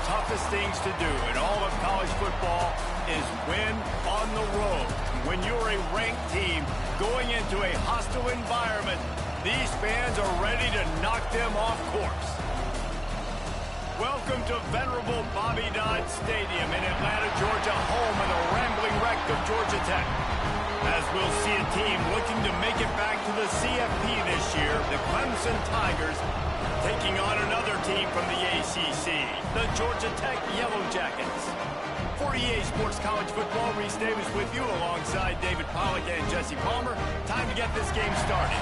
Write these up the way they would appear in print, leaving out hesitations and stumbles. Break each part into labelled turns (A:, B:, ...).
A: toughest things to do in all of college football is win on the road. When you're a ranked team going into a hostile environment, these fans are ready to knock them off course. Welcome to venerable Bobby Dodd Stadium in Atlanta, Georgia, home of the rambling wreck of Georgia Tech. As we'll see a team looking to make it back to the CFP this year, the Clemson Tigers taking on another team from the ACC, the Georgia Tech Yellow Jackets. For EA Sports College Football, Reese Davis with you alongside David Pollack and Jesse Palmer. Time to get this game started.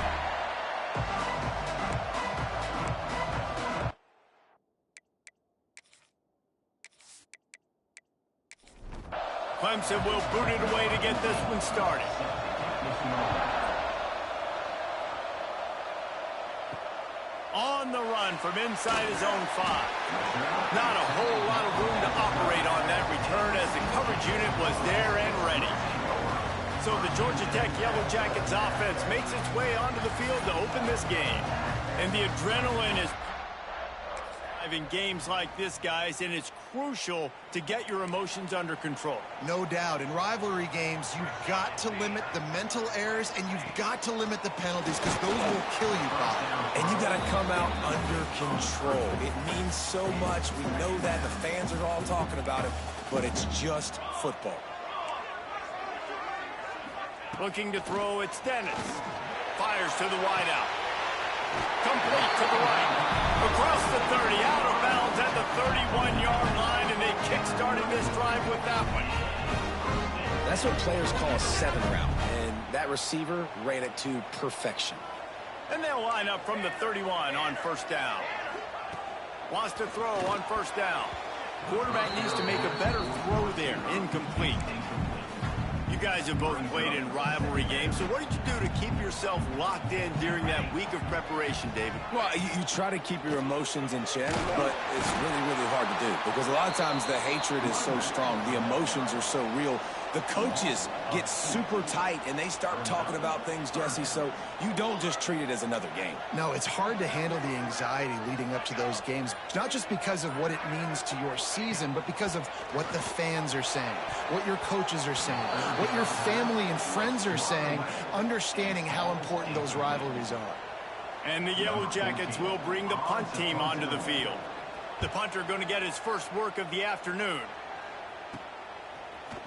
A: Clemson will boot it away to get this one started. On the run from inside his own 5. Not a whole lot of room to operate on that return as the coverage unit was there and ready. So the Georgia Tech Yellow Jackets offense makes its way onto the field to open this game. And the adrenaline is in games like this, guys, and it's crucial to get your emotions under control.
B: No doubt. In rivalry games, you've got to limit the mental errors, and you've got to limit the penalties, because those will kill you, Bob.
C: And you got to come out under control. It means so much. We know that. The fans are all talking about it, but it's just football.
A: Looking to throw, it's Dennis. Fires to the wideout. Complete to the right. Across the 30, out of bounds at the 31-yard line, and they kick-started this drive with that one.
C: That's what players call a 7 route, and that receiver ran it to perfection.
A: And they'll line up from the 31 on first down. Wants to throw on first down. Quarterback needs to make a better throw there. Incomplete. You guys have both played in rivalry games, so what did you do to keep yourself locked in during that week of preparation, David?
C: Well, you try to keep your emotions in check, but it's really, really hard to do because a lot of times the hatred is so strong. The emotions are so real. The coaches get super tight, and they start talking about things, Jesse, so you don't just treat it as another game.
B: No, it's hard to handle the anxiety leading up to those games, not just because of what it means to your season, but because of what the fans are saying, what your coaches are saying, what your family and friends are saying, understanding how important those rivalries are.
A: And the Yellow Jackets will bring the punt team onto the field. The punter going to get his first work of the afternoon.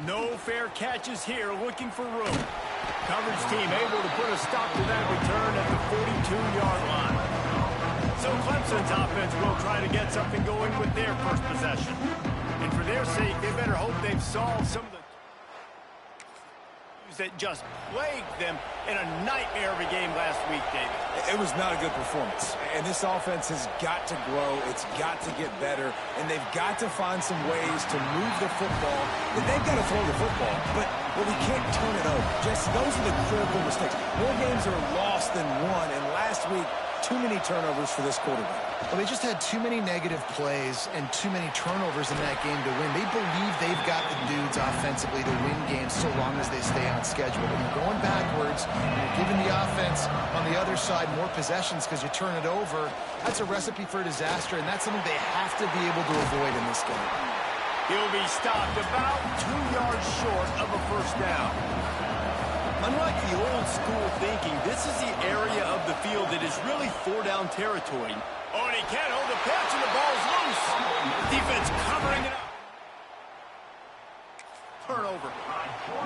A: No fair catches here, looking for room. Coverage team able to put a stop to that return at the 42-yard line. So Clemson's offense will try to get something going with their first possession. And for their sake, they better hope they've solved some of the that just plagued them in a nightmare of a game last week, David.
C: It was not a good performance. And this offense has got to grow. It's got to get better. And they've got to find some ways to move the football. They've got to throw the football. But we can't turn it over. Just those are the critical mistakes. More games are lost than won. And last week, too many turnovers for this quarterback.
B: Well, they just had too many negative plays and too many turnovers in that game to win. They believe they've got the dudes offensively to win games so long as they stay on schedule. When you're going backwards, you're giving the offense on the other side more possessions because you turn it over, that's a recipe for disaster, and that's something they have to be able to avoid in this game.
A: He'll be stopped about 2 yards short of a first down. Unlike the old school thinking, this is the area of the field that is really 4-down territory. Oh, and he can't hold the pitch, and the ball's loose. Defense covering it up. Turnover.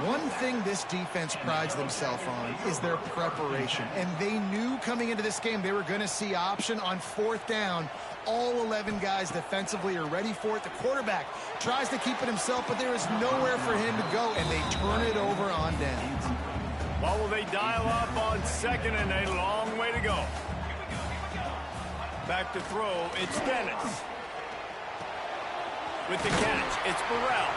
B: One thing this defense prides themselves on is their preparation. And they knew coming into this game they were going to see option on fourth down. All 11 guys defensively are ready for it. The quarterback tries to keep it himself, but there is nowhere for him to go, and they turn it over on downs.
A: Well, will they dial up on second, and a long way to go. Back to throw, it's Dennis. With the catch, it's Burrell.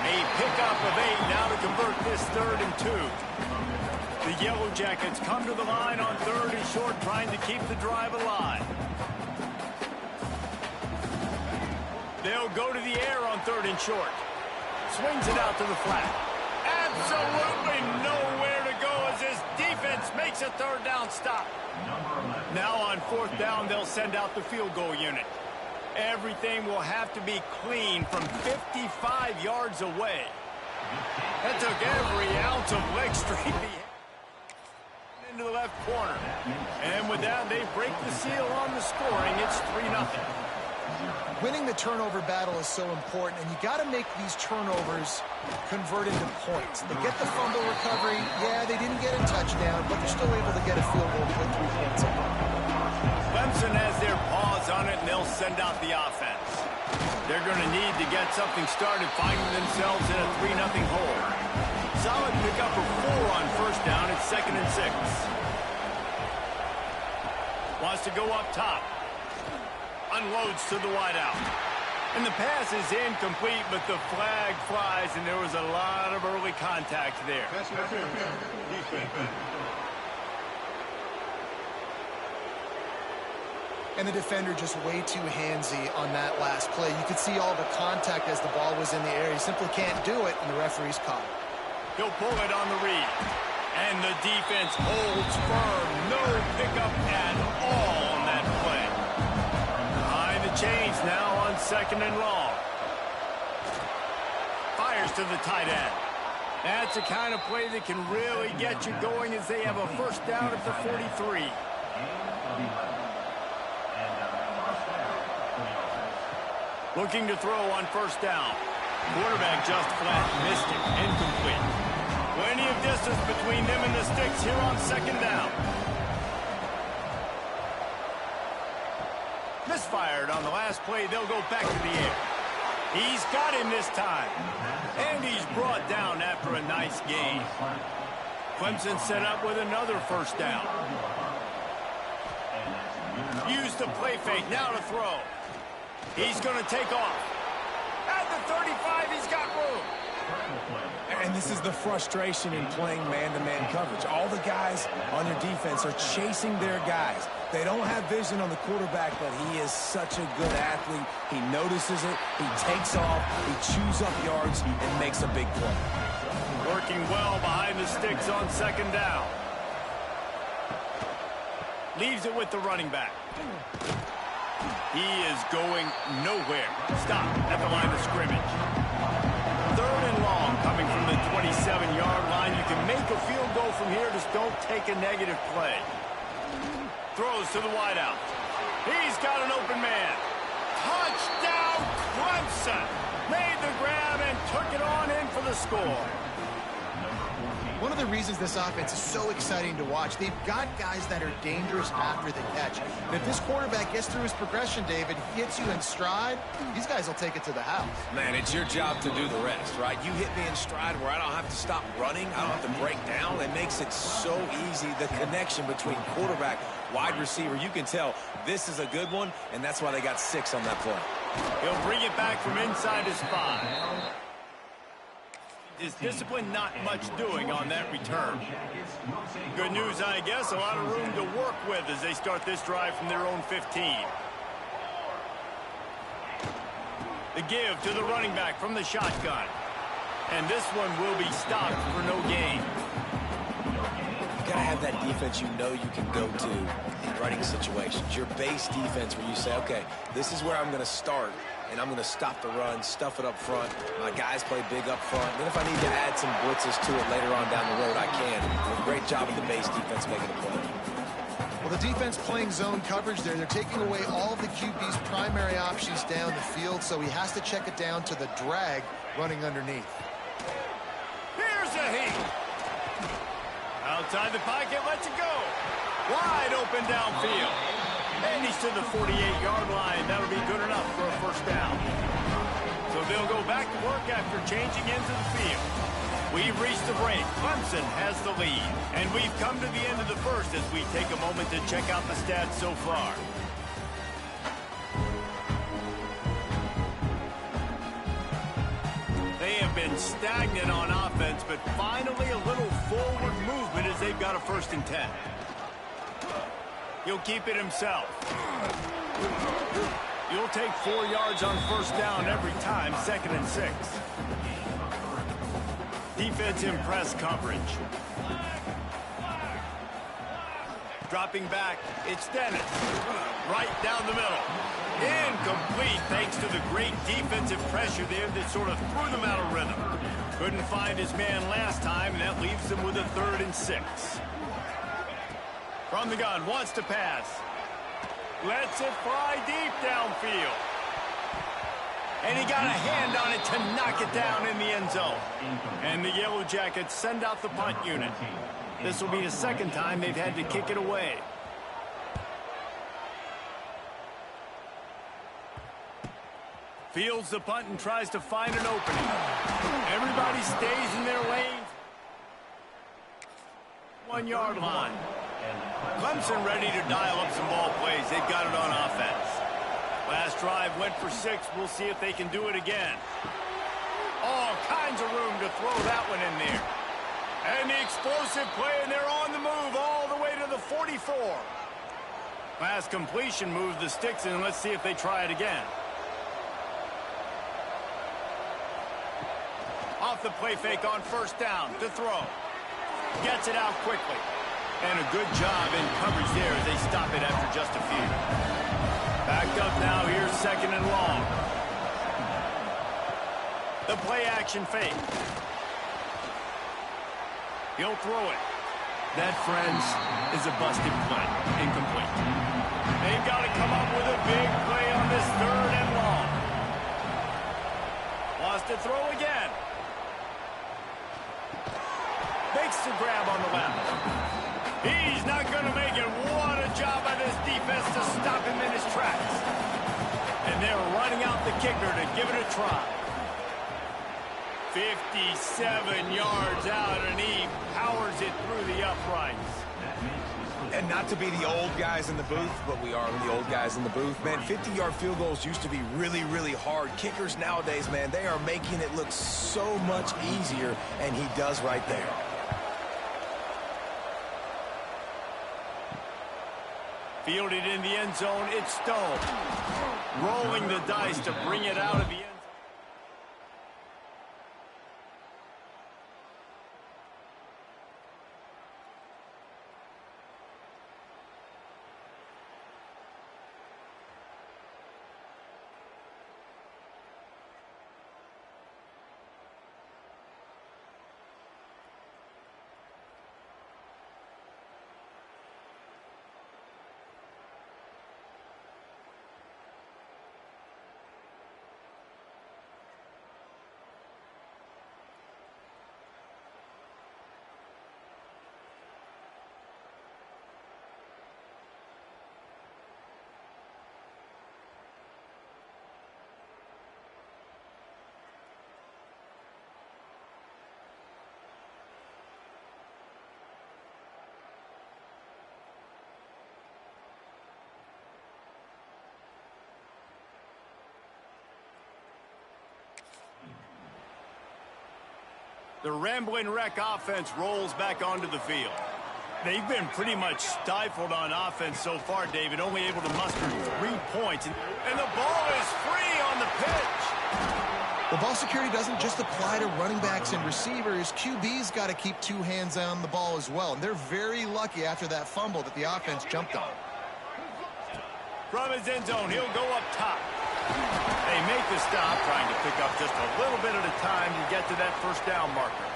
A: A pickup of 8 now to convert this 3rd and 2. The Yellow Jackets come to the line on 3rd and short, trying to keep the drive alive. They'll go to the air on 3rd and short. Swings it out to the flat. Absolutely nowhere to go as his defense makes a 3rd down stop. Now on 4th down, they'll send out the field goal unit. Everything will have to be clean from 55 yards away. That took every ounce of leg strength into the left corner. And with that, they break the seal on the scoring. It's 3-0.
B: Winning the turnover battle is so important, and you got to make these turnovers convert into points. They get the fumble recovery. Yeah, they didn't get a touchdown, but they're still able to get a field goal to put 3 points up.
A: Clemson has their paws on it, and they'll send out the offense. They're going to need to get something started, finding themselves in a 3-0 hole. Solid pickup of 4 on first down. It's 2nd and 6. Wants to go up top. Unloads to the wideout. And the pass is incomplete, but the flag flies, and there was a lot of early contact there.
B: And the defender just way too handsy on that last play. You could see all the contact as the ball was in the air. He simply can't do it, and the referee's caught it.
A: He'll pull it on the read. And the defense holds firm. No pickup at all on that play. Behind the chains now on 2nd and long. Fires to the tight end. That's the kind of play that can really get you going as they have a first down at the 43. Looking to throw on first down. Quarterback just flat missed it. Incomplete. Plenty of distance between them and the sticks here on 2nd down. Misfired on the last play. They'll go back to the air. He's got him this time. And he's brought down after a nice gain. Clemson set up with another first down. Use the play fake. Now to throw. He's going to take off. At the 35, he's got room.
C: And this is the frustration in playing man-to-man coverage. All the guys on your defense are chasing their guys. They don't have vision on the quarterback, but he is such a good athlete. He notices it, he takes off, he chews up yards, and makes a big play.
A: Working well behind the sticks on 2nd down. Leaves it with the running back. He is going nowhere. Stop at the line of scrimmage. 3rd and long coming from the 27-yard line. You can make a field goal from here. Just don't take a negative play. Throws to the wideout. He's got an open man. Touchdown, Clemson. Made the grab and took it on in for the score.
B: One of the reasons this offense is so exciting to watch, they've got guys that are dangerous after the catch. And if this quarterback gets through his progression, David, hits you in stride, these guys will take it to the house.
C: Man, it's your job to do the rest, right? You hit me in stride where I don't have to stop running. I don't have to break down. It makes it so easy, the connection between quarterback, wide receiver. You can tell this is a good one, and that's why they got 6 on that play.
A: He'll bring it back from inside his 5. His discipline, not much doing on that return. Good news, I guess, a lot of room to work with as they start this drive from their own 15. The give to the running back from the shotgun. And this one will be stopped for no gain.
C: You got to have that defense you know you can go to in running situations. Your base defense where you say, okay, this is where I'm going to start. And I'm going to stop the run, stuff it up front. My guys play big up front. Then if I need to add some blitzes to it later on down the road, I can. Do a great job of the base defense making a play.
B: Well, the defense playing zone coverage there. They're taking away all of the QB's primary options down the field, so he has to check it down to the drag running underneath.
A: Here's a heat. Outside the pocket, lets it go. Wide open downfield. And he's to the 48-yard line. That'll be good enough for a first down. So they'll go back to work after changing into the field. We've reached the break. Clemson has the lead. And we've come to the end of the first as we take a moment to check out the stats so far. They have been stagnant on offense, but finally a little forward movement as they've got a 1st and 10. He'll keep it himself. You'll take 4 yards on first down every time, 2nd and 6. Defense in press coverage. Dropping back, it's Dennis. right down the middle. Incomplete thanks to the great defensive pressure there that sort of threw them out of rhythm. Couldn't find his man last time, and that leaves them with a 3rd and 6. From the gun, wants to pass. Lets it fly deep downfield. And he got a hand on it to knock it down in the end zone. And the Yellow Jackets send out the punt unit. This will be the 2nd time they've had to kick it away. Fields the punt and tries to find an opening. Everybody stays in their lanes. 1-yard line. Clemson ready to dial up some ball plays. They've got it on offense. Last drive went for 6. We'll see if they can do it again. All kinds of room to throw that one in there. And the explosive play, and they're on the move all the way to the 44. Last completion moves the sticks in. Let's see if they try it again. Off the play fake on 1st down to throw. Gets it out quickly. And a good job in coverage there as they stop it after just a few. Backed up now. Here's 2nd and long. The play action fake. He'll throw it. That, friends, is a busted play. Incomplete. They've got to come up with a big play on this 3rd and long. Wants to throw again. Makes the grab on the left. He's not going to make it. What a job by this defense to stop him in his tracks. And they're running out the kicker to give it a try. 57 yards out, and he powers it through the uprights.
C: And not to be the old guys in the booth, but we are the old guys in the booth. Man, 50-yard field goals used to be really, really hard. Kickers nowadays, man, they are making it look so much easier, and he does right there.
A: Fielded in the end zone, it's Stone. Rolling the dice to bring it out of the end zone. The Rambling Wreck offense rolls back onto the field. They've been pretty much stifled on offense so far, David, only able to muster 3 points. And the ball is free on the pitch.
B: Well, ball security doesn't just apply to running backs and receivers. QB's got to keep 2 hands on the ball as well. And they're very lucky after that fumble that the offense jumped on.
A: From his end zone, he'll go up top. They make the stop, trying to pick up just a little bit at a time to get to that 1st down marker.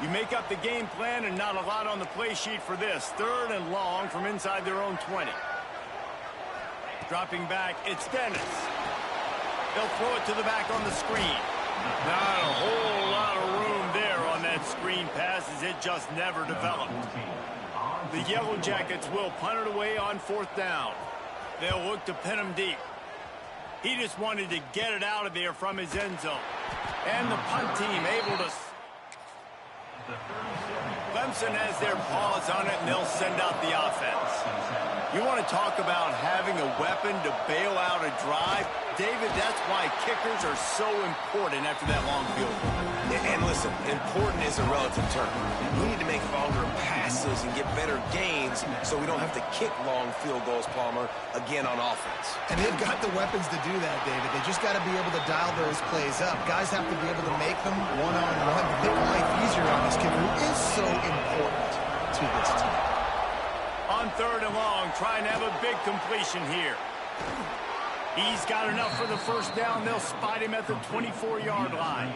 A: You make up the game plan and not a lot on the play sheet for this. 3rd and long from inside their own 20. Dropping back, it's Dennis. They'll throw it to the back on the screen. Not a whole lot of room there on that screen pass as it just never developed. The Yellow Jackets will punt it away on 4th down. They'll look to pin him deep. He just wanted to get it out of there from his end zone. And the punt team able to... Clemson has their paws on it, and they'll send out the offense. You want to talk about having a weapon to bail out a drive? David, that's why kickers are so important after that long field goal.
C: And listen, important is a relative term. We need to make longer passes and get better gains so we don't have to kick long field goals, Palmer, again on offense.
B: And they've got the weapons to do that, David. They just got to be able to dial those plays up. Guys have to be able to make them one-on-one to make life easier on this kicker, who is so important to this team.
A: On 3rd and long, trying to have a big completion here. He's got enough for the first down. They'll spot him at the 24-yard line.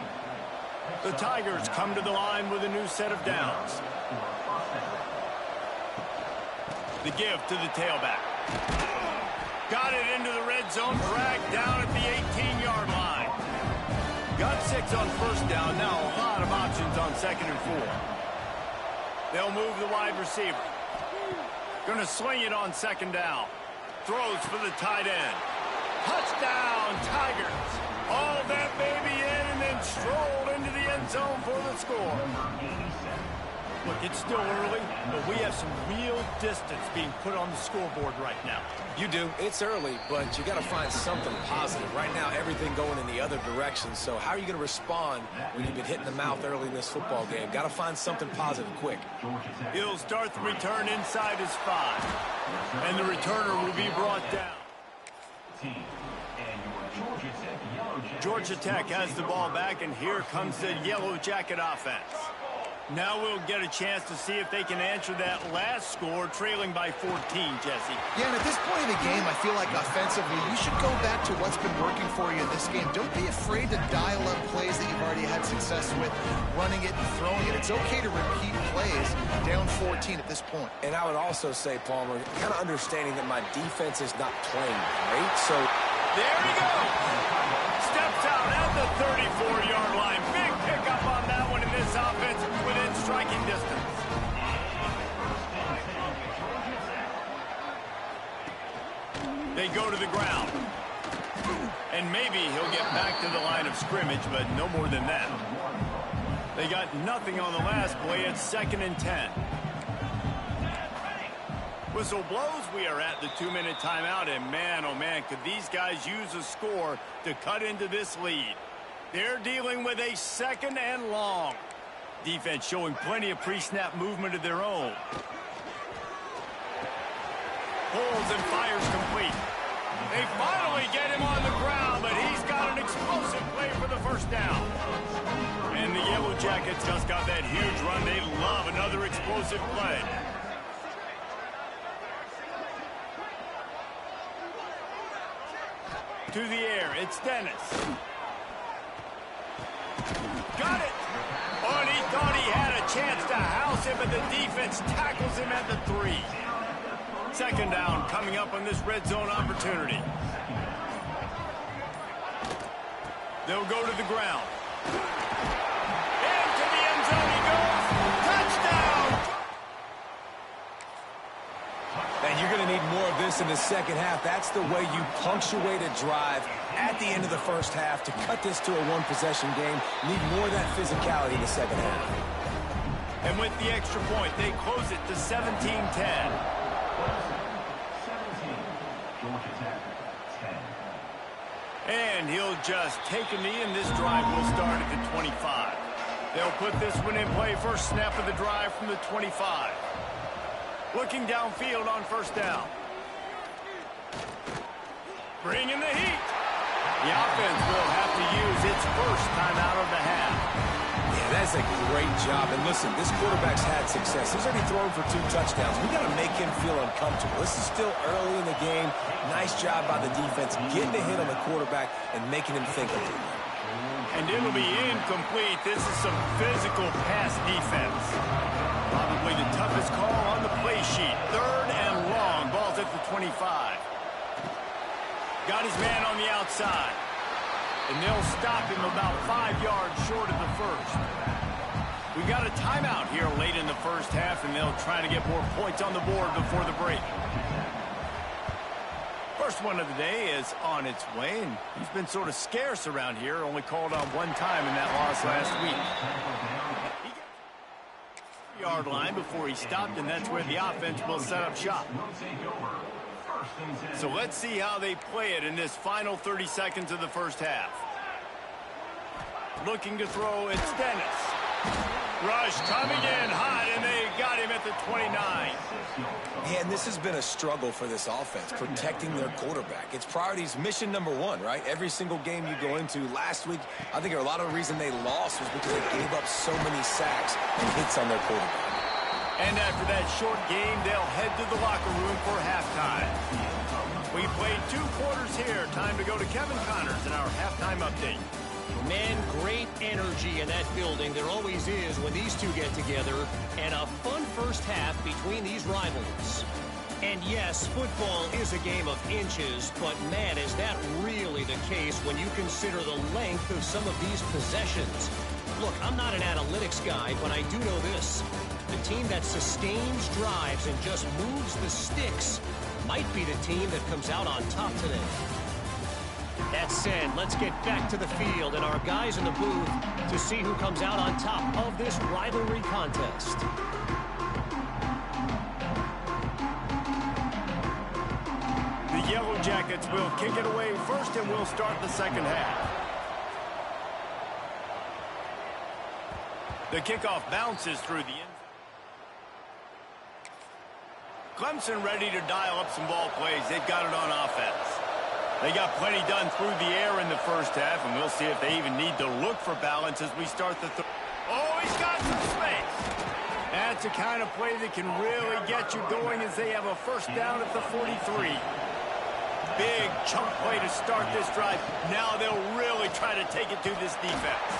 A: The Tigers come to the line with a new set of downs. The give to the tailback. Got it into the red zone, dragged down at the 18-yard line. Got 6 on first down. Now a lot of options on 2nd and 4. They'll move the wide receiver. Going to sling it on 2nd down. Throws for the tight end. Touchdown, Tigers. All that baby in and then strolled into the end zone for the score. Look, it's still early, but we have some real distance being put on the scoreboard right now.
C: You do. It's early, but you got to find something positive. Right now, everything going in the other direction. So how are you going to respond when you've been hit in the mouth early in this football game? Got to find something positive quick.
A: He'll start the return inside his 5. And the returner will be brought down. Georgia Tech has the ball back, and here comes the Yellow Jacket offense. Now we'll get a chance to see if they can answer that last score, trailing by 14, Jesse.
B: Yeah, and at this point in the game, I feel like offensively, you should go back to what's been working for you in this game. Don't be afraid to dial up plays that you've already had success with, running it and throwing it. It's okay to repeat plays down 14 at this point.
C: And I would also say, Palmer, kind of understanding that my defense is not playing great, so...
A: There he goes! Steps out at the 34-yard line. Big pickup on that one in this offense within striking distance. They go to the ground. And maybe he'll get back to the line of scrimmage, but no more than that. They got nothing on the last play. It's 2nd and 10. Whistle blows. We are at the 2-minute timeout, and man, oh man, could these guys use a score to cut into this lead. They're dealing with a 2nd and long. Defense showing plenty of pre-snap movement of their own. Pulls and fires complete. They finally get him on the ground, but he's got an explosive play for the first down. And the Yellow Jackets just got that huge run. They love another explosive play. To the air, it's Dennis. Got it! Oh, and he thought he had a chance to house him, but the defense tackles him at the 3. 2nd down coming up on this red zone opportunity. They'll go to the ground. Into the end zone he goes. Touchdown!
C: And you're going to need more of this in the second half. That's the way you punctuate a drive at the end of the first half to cut this to a one-possession game. Need more of that physicality in the second half.
A: And with the extra point, they close it to 17-10. And he'll just take a knee, and this drive will start at the 25. They'll put this one in play. First snap of the drive from the 25. Looking downfield on first down. Bringing the heat. The offense will have to use its first timeout of the half.
C: Yeah, that's a great job. And listen, this quarterback's had success. He's already thrown for 2 touchdowns. We got to make him feel uncomfortable. This is still early in the game. Nice job by the defense getting a hit on the quarterback and making him think a little.
A: And it'll be incomplete. This is some physical pass defense. Probably the toughest call on the play sheet. 3rd and long. Ball's at the 25. Got his man on the outside. And they'll stop him about 5 yards short of the first. We got a timeout here late in the first half, and they'll try to get more points on the board before the break. First one of the day is on its way, and he's been sort of scarce around here. Only called on 1 time in that loss last week. Yard line before he stopped, and that's where the offense will set up shop. So let's see how they play it in this final 30 seconds of the first half. Looking to throw, it's Dennis. Rush coming in hot, and they got him at the 29.
C: Yeah, and this has been a struggle for this offense, protecting their quarterback. It's priorities, mission number 1, right? Every single game you go into. Last week, I think a lot of the reason they lost was because they gave up so many sacks and hits on their quarterback.
A: And after that short game, they'll head to the locker room for halftime. We played 2 quarters here. Time to go to Kevin Connors in our halftime update.
D: Man, great energy in that building. There always is when these two get together. And a fun first half between these rivals. And yes, football is a game of inches, but man, is that really the case when you consider the length of some of these possessions. Look, I'm not an analytics guy, but I do know this. The team that sustains drives and just moves the sticks might be the team that comes out on top today. That said, let's get back to the field and our guys in the booth to see who comes out on top of this rivalry contest.
A: The Yellow Jackets will kick it away first, and we'll start the second half. The kickoff bounces through the end. Clemson ready to dial up some ball plays. They've got it on offense. They got plenty done through the air in the first half, and we'll see if they even need to look for balance as we start the third. Oh, he's got some space. That's the kind of play that can really get you going as they have a first down at the 43. Big chunk play to start this drive. Now they'll really try to take it to this defense.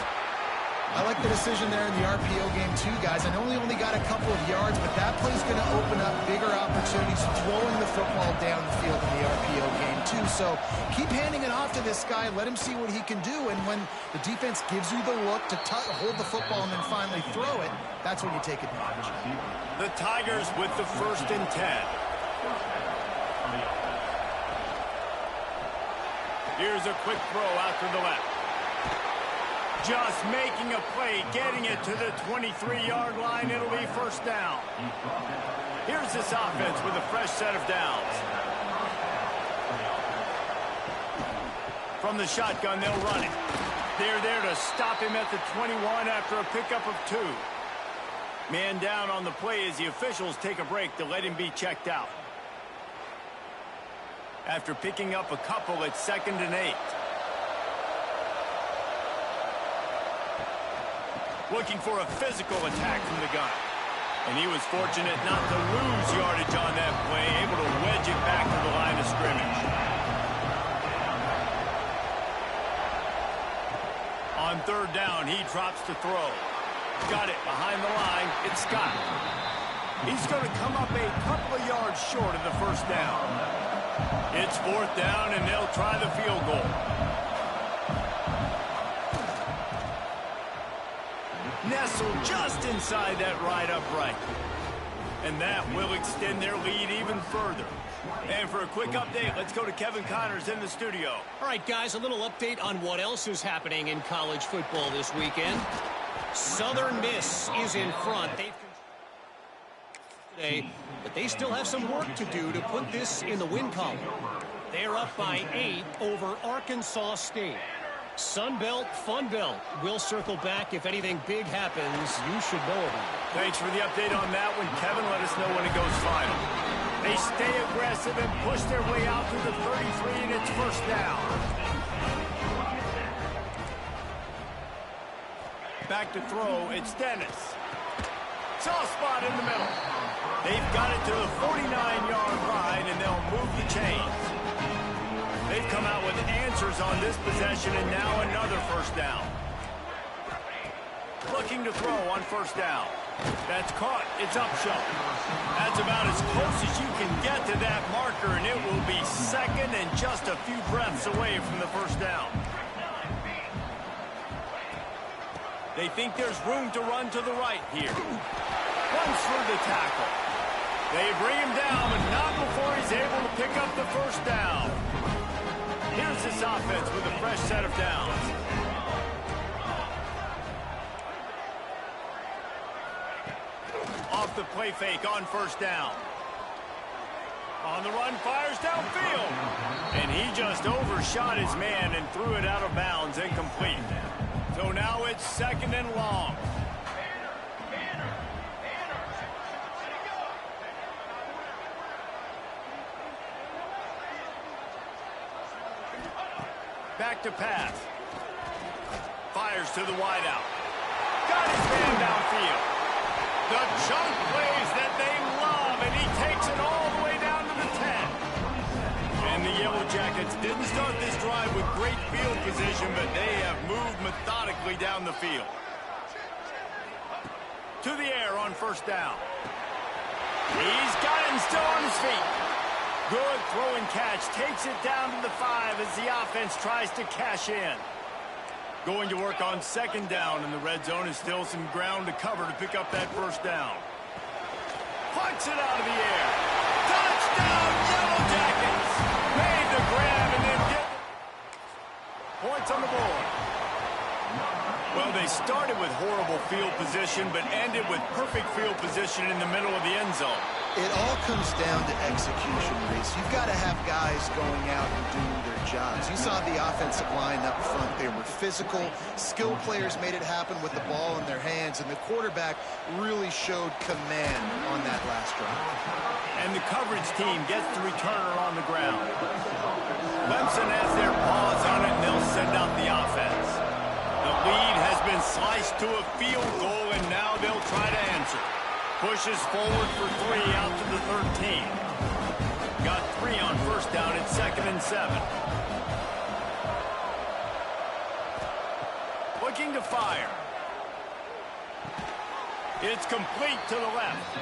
B: I like the decision there in the RPO game too, guys. I know he only got a couple of yards, but that play's going to open up bigger opportunities throwing the football down the field in the RPO game too. So keep handing it off to this guy. Let him see what he can do. And when the defense gives you the look to hold the football and then finally throw it, that's when you take advantage.
A: The Tigers with the 1st and 10. Here's a quick throw out to the left. Just making a play, getting it to the 23-yard line. It'll be first down. Here's this offense with a fresh set of downs. From the shotgun, they'll run it. They're there to stop him at the 21 after a pickup of 2. Man down on the play as the officials take a break to let him be checked out. After picking up a couple, it's 2nd and 8. Looking for a physical attack from the gun. And he was fortunate not to lose yardage on that play, able to wedge it back to the line of scrimmage. On 3rd down, he drops to throw. Got it behind the line. It's Scott. He's going to come up a couple of yards short of the first down. It's 4th down, and they'll try the field goal. Nestled just inside that right upright. And that will extend their lead even further. And for a quick update, let's go to Kevin Connors in the studio.
D: All right, guys, a little update on what else is happening in college football this weekend. Southern Miss is in front. They've today, but they still have some work to do to put this in the win column. They're up by 8 over Arkansas State. Sun Belt, Fun Belt. We'll circle back if anything big happens. You should know about it.
A: Thanks for the update on that one, Kevin. Let us know when it goes final. They stay aggressive and push their way out to the 33, and it's first down. Back to throw, it's Dennis. Soft spot in the middle. They've got it to the 49-yard line, and they'll move the chains. They've come out with answers on this possession, and now another first down. Looking to throw on first down. That's caught. It's Upshaw. That's about as close as you can get to that marker, and it will be 2nd and just a few breaths away from the first down. They think there's room to run to the right here. Runs through the tackle. They bring him down, but not before he's able to pick up the first down. Here's this offense with a fresh set of downs. Off the play fake on first down. On the run, fires downfield. And he just overshot his man and threw it out of bounds, incomplete. So now it's 2nd and long. Back to pass. Fires to the wideout. Got his man downfield. The chunk plays that they love, and he takes it all the way down to the 10. And the Yellow Jackets didn't start this drive with great field position, but they have moved methodically down the field. To the air on first down. He's got it and still on his feet. Good throw and catch. Takes it down to the 5 as the offense tries to cash in. Going to work on second down in the red zone is still some ground to cover to pick up that first down. Puts it out of the air. Touchdown, Yellow Jackets! Made the grab and then get points on the board. Well, they started with horrible field position, but ended with perfect field position in the middle of the end zone.
B: It all comes down to execution, Reese. You've got to have guys going out and doing their jobs. You saw the offensive line up front. They were physical. Skill players made it happen with the ball in their hands, and the quarterback really showed command on that last drive.
A: And the coverage team gets the returner on the ground. Clemson has their paws on it, and they'll send out the offense. The lead has been sliced to a field goal, and now they'll try to answer. Pushes forward for 3 out to the 13. Got 3 on first down at 2nd and 7. Looking to fire. It's complete to the left.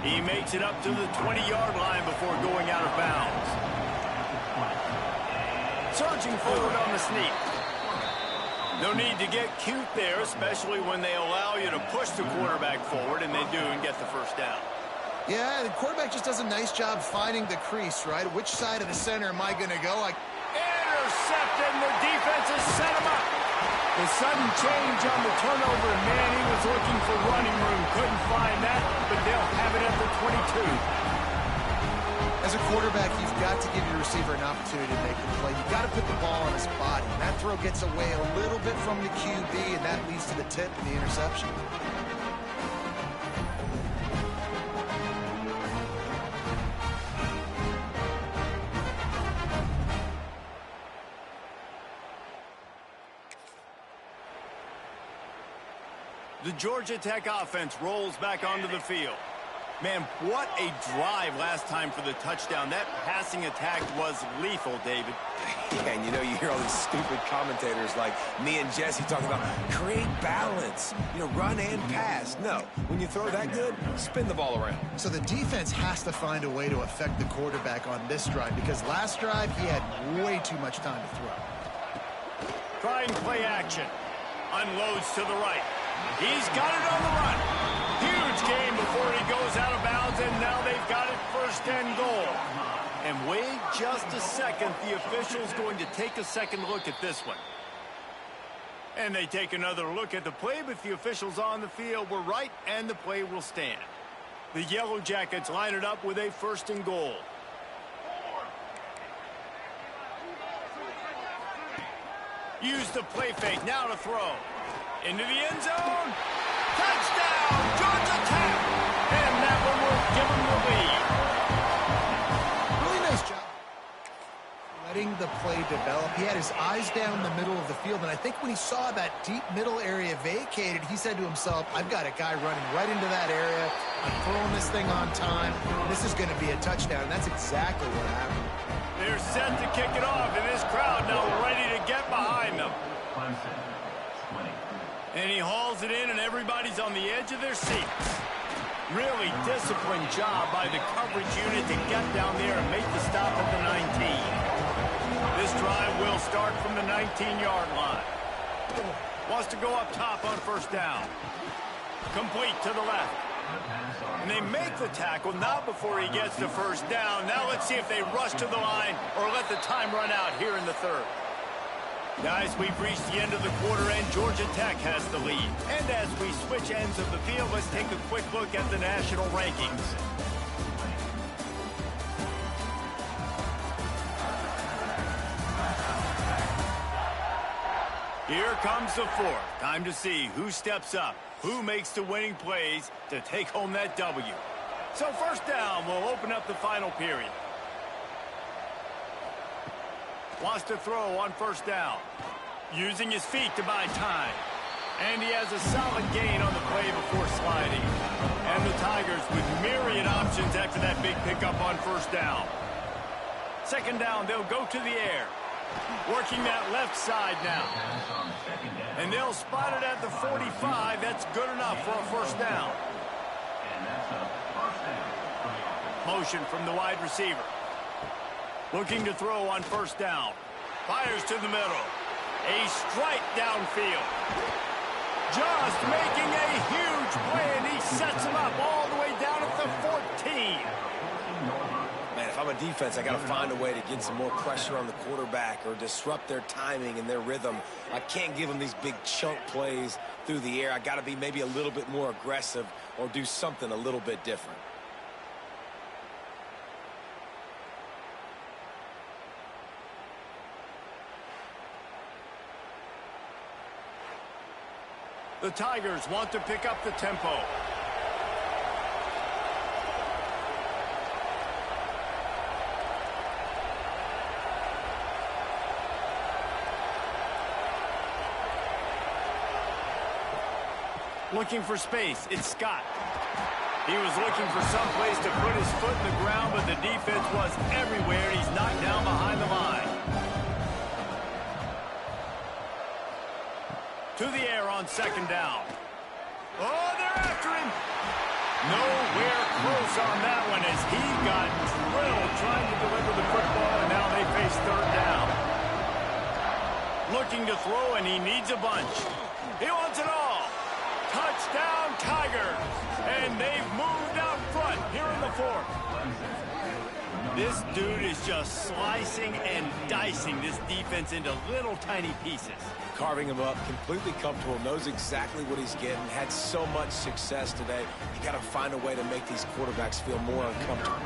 A: He makes it up to the 20-yard line before going out of bounds. Surging forward on the sneak. No need to get cute there, especially when they allow you to push the quarterback forward, and they do and get the first down.
B: Yeah, the quarterback just does a nice job finding the crease, right? Which side of the center am I going to go?
A: Intercepted, and the defense has set him up. The sudden change on the turnover, man, he was looking for running room. Couldn't find that, but they'll have it at the 22.
B: As a quarterback, you've got to give your receiver an opportunity to make the play. You've got to put the ball on his body. That throw gets away a little bit from the QB, and that leads to the tip and the interception.
A: The Georgia Tech offense rolls back onto the field. Man, what a drive last time for the touchdown. That passing attack was lethal, David.
C: Yeah, and you know, you hear all these stupid commentators like me and Jesse talking about create balance, run and pass. No, when you throw that good, spin the ball around.
B: So the defense has to find a way to affect the quarterback on this drive, because last drive he had way too much time to throw.
A: Trying play action. Unloads to the right. He's got it on the run. Huge game before he goes out of bounds, and now they've got it 1st and goal. And wait just a second. The official's going to take a second look at this one. And they take another look at the play, but the officials on the field were right, and the play will stand. The Yellow Jackets line it up with a 1st and goal. Use the play fake, now to throw. Into the end zone. Touchdown, Georgia Tech. And that one will give them the lead.
B: Really nice job letting the play develop. He had his eyes down the middle of the field, and I think when he saw that deep middle area vacated, he said to himself, I've got a guy running right into that area. I'm throwing this thing on time. This is going to be a touchdown, and that's exactly what happened.
A: They're set to kick it off, and this crowd now ready to get behind them. And he hauls it in, and everybody's on the edge of their seats. Really disciplined job by the coverage unit to get down there and make the stop at the 19. This drive will start from the 19-yard line. Wants to go up top on 1st down. Complete to the left. And they make the tackle, not before he gets the 1st down. Now let's see if they rush to the line or let the time run out here in the 3rd. Guys, we've reached the end of the quarter, and Georgia Tech has the lead. And as we switch ends of the field, let's take a quick look at the national rankings. Here comes the 4th. Time to see who steps up, who makes the winning plays to take home that W. So 1st down will open up the final period. Wants to throw on 1st down. Using his feet to buy time. And he has a solid gain on the play before sliding. And the Tigers with myriad options after that big pickup on first down. Second down, they'll go to the air. Working that left side now. And they'll spot it at the 45. That's good enough for a first down. Motion from the wide receiver. Looking to throw on first down. Fires to the middle. A strike downfield. Just making a huge play, and he sets him up all the way down at the 14.
C: Man, if I'm a defense, I got to find a way to get some more pressure on the quarterback or disrupt their timing and their rhythm. I can't give them these big chunk plays through the air. I got to be maybe a little bit more aggressive or do something a little bit different.
A: The Tigers want to pick up the tempo. Looking for space, it's Scott. He was looking for some place to put his foot in the ground, but the defense was everywhere. He's knocked down behind the line. To the air on second down. Oh, they're after him. Nowhere close on that one as he got drilled trying to deliver the football, and now they face third down. Looking to throw, and he needs a bunch. He wants it all. Touchdown, Tigers. And they've moved out front here in the fourth. This dude is just slicing and dicing this defense into little tiny pieces.
C: Carving him up, completely comfortable, knows exactly what he's getting, had so much success today. You got to find a way to make these quarterbacks feel more uncomfortable.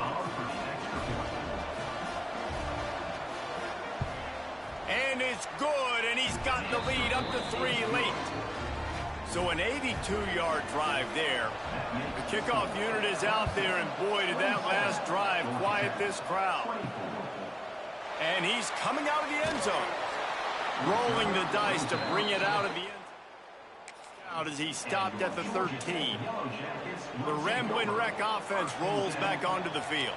A: And it's good, and he's got the lead up to 3 late. So an 82-yard drive there. The kickoff unit is out there, and boy, did that last drive quiet this crowd. And he's coming out of the end zone. Rolling the dice to bring it out of the end zone. Out as he stopped at the 13. The Rambling Wreck offense rolls back onto the field.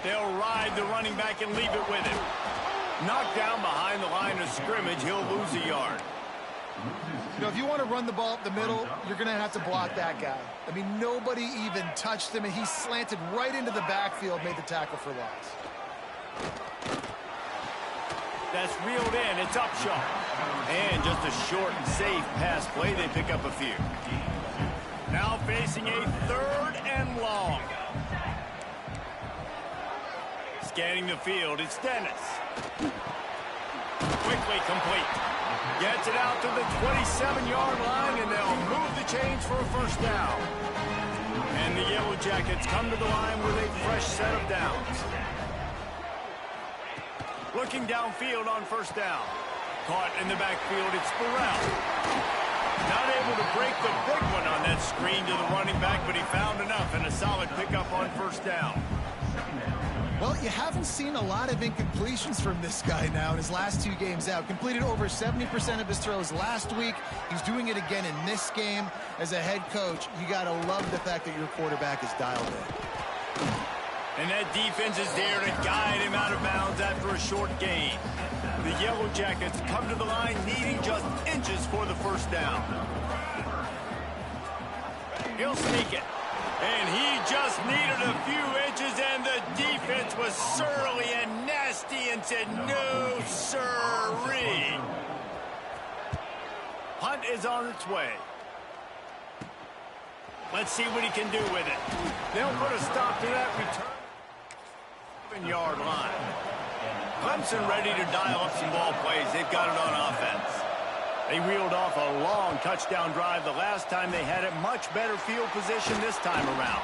A: They'll ride the running back and leave it with him. Knocked down behind the line of scrimmage, he'll lose a yard.
B: You know, if you want to run the ball up the middle, you're going to have to block that guy. I mean, nobody even touched him, and he slanted right into the backfield, made the tackle for loss.
A: That's reeled in. It's Upshaw. And just a short and safe pass play. They pick up a few. Now facing a third and long. Scanning the field. It's Dennis. Quickly complete. Gets it out to the 27-yard line, and they'll move the chains for a first down. And the Yellow Jackets come to the line with a fresh set of downs. Looking downfield on first down. Caught in the backfield, it's Burrell. Not able to break the big one on that screen to the running back, but he found enough and a solid pickup on first down.
B: Well, you haven't seen a lot of incompletions from this guy now in his last 2 games out. Completed over 70% of his throws last week. He's doing it again in this game. As a head coach, you got to love the fact that your quarterback is dialed in.
A: And that defense is there to guide him out of bounds after a short gain. The Yellow Jackets come to the line needing just inches for the first down. He'll sneak it. And he just needed a few inches, and the defense was surly and nasty and said, no, sirree. Hunt is on its way. Let's see what he can do with it. They'll put a stop to that return. 7-yard line. Clemson ready to dial up some ball plays. They've got it on offense. They reeled off a long touchdown drive the last time they had it. Much better field position this time around.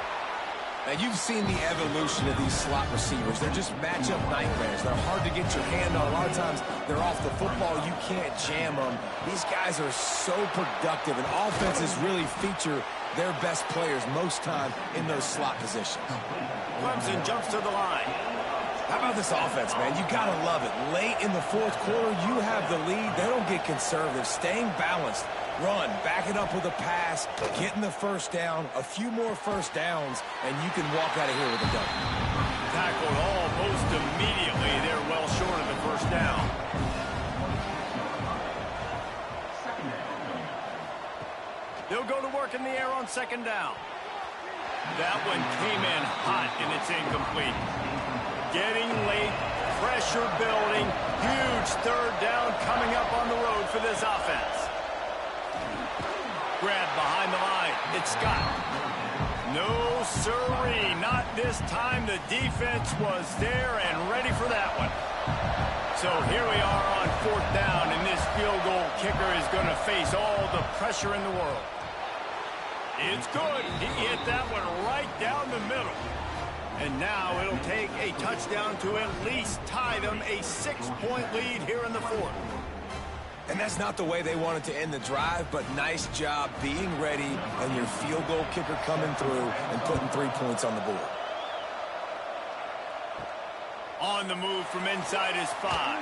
C: Now, you've seen the evolution of these slot receivers. They're just matchup nightmares. They're hard to get your hand on. A lot of times, they're off the football. You can't jam them. These guys are so productive, and offenses really feature their best players most time in those slot positions.
A: Clemson jumps to the line.
C: How about this offense, man? You got to love it. Late in the fourth quarter, you have the lead. They don't get conservative. Staying balanced. Run, back it up with a pass, getting the first down, a few more first downs, and you can walk out of here with a W.
A: Tackled almost immediately. They're well short of the first down. They'll go to work in the air on second down. That one came in hot, and it's incomplete. Getting late, pressure building, huge third down coming up on the road for this offense. Grab behind the line. It's Scott. No sirree, not this time. The defense was there and ready for that one. So here we are on fourth down, and this field goal kicker is going to face all the pressure in the world. It's good. He hit that one right down the middle. And now it'll take a touchdown to at least tie them a 6-point lead here in the fourth.
C: And that's not the way they wanted to end the drive, but nice job being ready and your field goal kicker coming through and putting 3 points on the board.
A: On the move from inside his 5.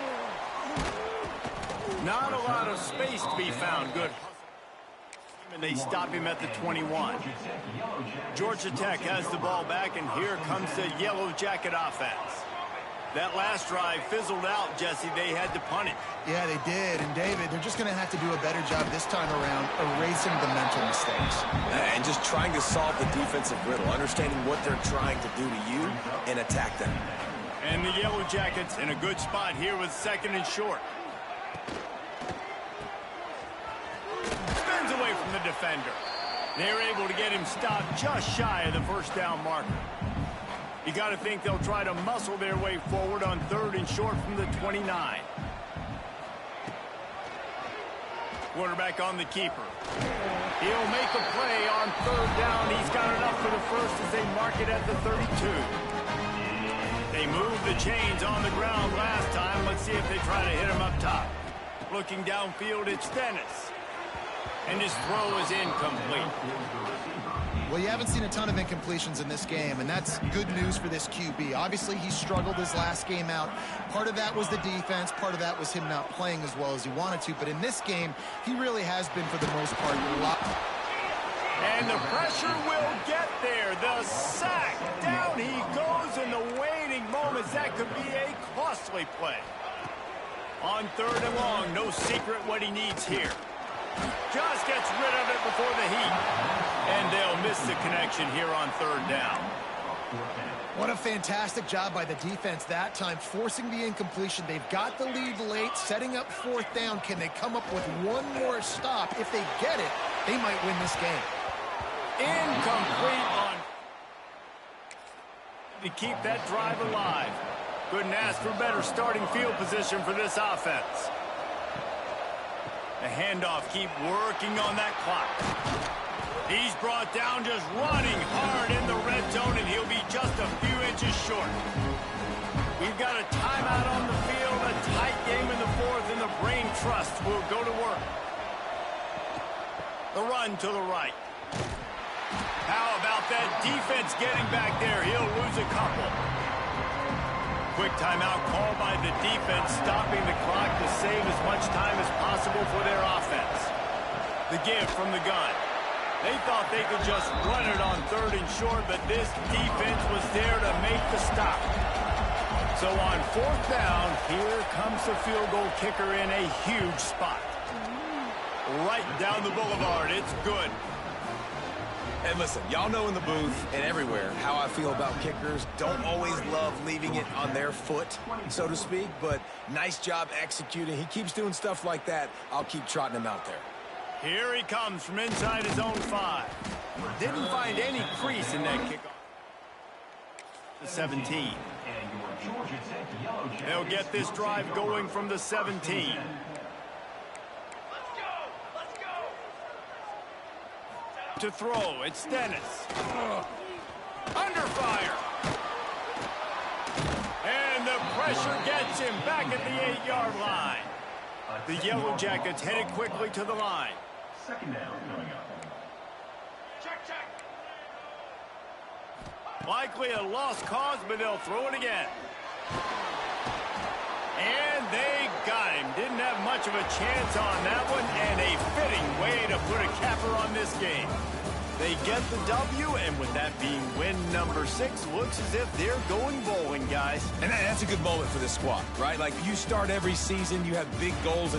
A: Not a lot of space to be found. Good. And they stop him at the 21. Georgia Tech has the ball back, and here comes the Yellow Jacket offense. That last drive fizzled out, Jesse. They had to punt it.
B: Yeah, they did. And, David, they're just going to have to do a better job this time around erasing the mental mistakes.
C: And just trying to solve the defensive riddle, understanding what they're trying to do to you and attack them.
A: And the Yellow Jackets in a good spot here with second and short. Spins away from the defender. They're able to get him stopped just shy of the first down marker. You got to think they'll try to muscle their way forward on third and short from the 29. Quarterback on the keeper. He'll make a play on third down. He's got enough for the first as they mark it at the 32. They moved the chains on the ground last time. Let's see if they try to hit him up top. Looking downfield, it's Dennis. And his throw is incomplete.
B: Well, you haven't seen a ton of incompletions in this game, and that's good news for this QB. Obviously, he struggled his last game out. Part of that was the defense. Part of that was him not playing as well as he wanted to. But in this game, he really has been, for the most part,
A: and the pressure will get there. The sack. Down he goes in the waiting moments. That could be a costly play. On third and long, no secret what he needs here. Just gets rid of it before the heat. And they'll miss the connection here on third down.
B: What a fantastic job by the defense that time, forcing the incompletion. They've got the lead late, setting up fourth down. Can they come up with one more stop? If they get it, they might win this game.
A: Incomplete on to keep that drive alive. Couldn't ask for better starting field position for this offense. The handoff, keep working on that clock. He's brought down just running hard in the red zone, and he'll be just a few inches short. We've got a timeout on the field, a tight game in the fourth, and the brain trust will go to work. The run to the right. How about that defense getting back there? He'll lose a couple. Quick timeout called by the defense, stopping the clock to save as much time as possible for their offense. The give from the gun. They thought they could just run it on third and short, but this defense was there to make the stop. So on fourth down, here comes the field goal kicker in a huge spot. Right down the boulevard. It's good.
C: And listen, y'all know in the booth and everywhere how I feel about kickers. Don't always love leaving it on their foot, so to speak, but nice job executing. He keeps doing stuff like that. I'll keep trotting him out there.
A: Here he comes from inside his own 5. Didn't find any crease in that kickoff. The 17. They'll get this drive going from the 17. To throw, it's Dennis. Under fire. And the pressure gets him back at the 8-yard line. The Yellow Jackets headed quickly to the line.
E: Second down coming up.
A: Check. Likely a lost cause, but they'll throw it again. And they got him. Didn't have much of a chance on that one, and a fitting way to put a capper on this game. They get the W, and with that being win number 6, looks as if they're going bowling, guys.
C: And that's a good moment for this squad, right? Like, you start every season, you have big goals.